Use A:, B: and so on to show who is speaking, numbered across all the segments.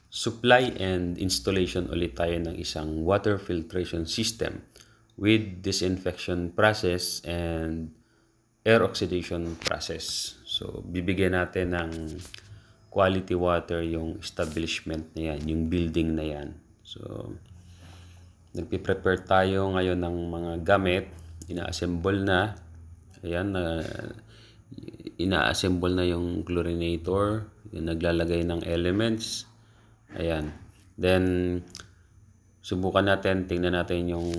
A: supply and installation ulit tayo ng isang water filtration system with disinfection process and air oxidation process. So, bibigyan natin ng quality water yung establishment na yan, yung building na yan. So, nagpiprepare tayo ngayon ng mga gamit, ina-assemble na. Ayan, ina-assemble na yung chlorinator, yung naglalagay ng elements. Ayan. Then, subukan natin, tingnan natin yung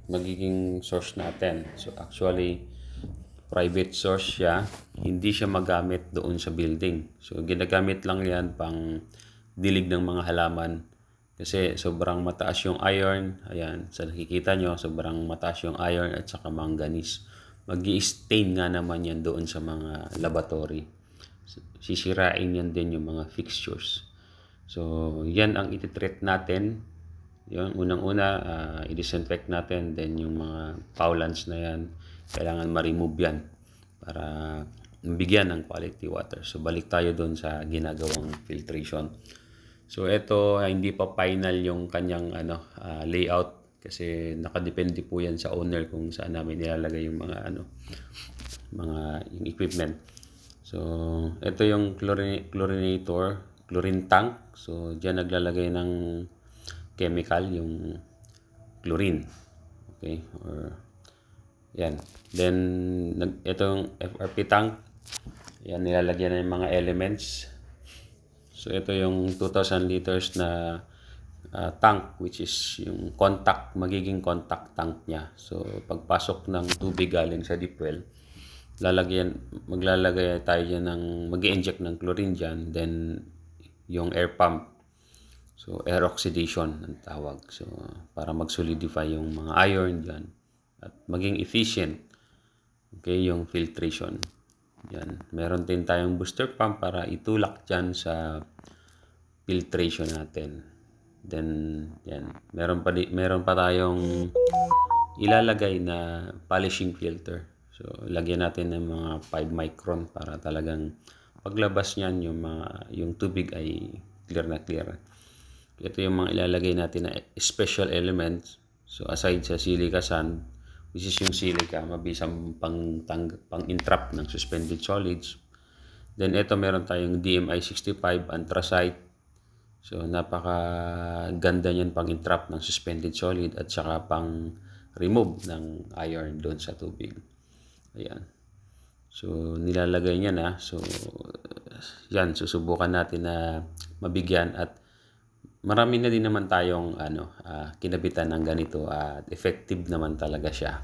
A: magiging source natin. So, actually, private source siya. Hindi siya magamit doon sa building. So, ginagamit lang yan pang dilig ng mga halaman. Kasi sobrang mataas yung iron. Ayan, sa nakikita nyo, sobrang mataas yung iron at saka manganese. Mag-i-stain nga naman yan doon sa mga laboratory. Sisirain yan din yung mga fixtures. So, yan ang ititreat natin. Yun, unang-una, i-disinfect natin. Then, yung mga foulants na yan, kailangan ma-remove yan para mabigyan ng quality water. So, balik tayo doon sa ginagawang filtration. So, ito, hindi pa final yung kanyang layout kasi nakadepende po yan sa owner kung saan namin nilalagay yung mga yung equipment. So, ito yung chlorinator, chlorine tank. So, diyan naglalagay ng chemical, yung chlorine. Okay? Or, yan. Then, itong FRP tank. Yan, nilalagyan ng mga elements. So, ito yung 2,000 liters na tank, which is yung magiging contact tank niya. So, pagpasok ng tubig galing sa deep well, maglalagay tayo dyan mag-i-inject ng chlorine dyan, then yung air pump. So, air oxidation ang tawag. So, para mag-solidify yung mga iron dyan at maging efficient. Okay, yung filtration. Yan. Meron din tayong booster pump para itulak dyan sa filtration natin. Then, yan. Meron pa tayong ilalagay na polishing filter. So, lagyan natin ng mga 5 micron para talagang paglabas niyan yung tubig ay clear na clear. Ito yung mga ilalagay natin na special elements. So, aside sa silica sand, which is yung silica, mabisang pang-entrap ng suspended solids. Then, ito meron tayong DMI 65 anthracite. So, napakaganda niyan pang-entrap ng suspended solid at saka pang-remove ng iron doon sa tubig. Ayan. So, nilalagay niya na. So, yan, susubukan natin na mabigyan at marami na din naman tayong kinabitan ng ganito at effective naman talaga siya.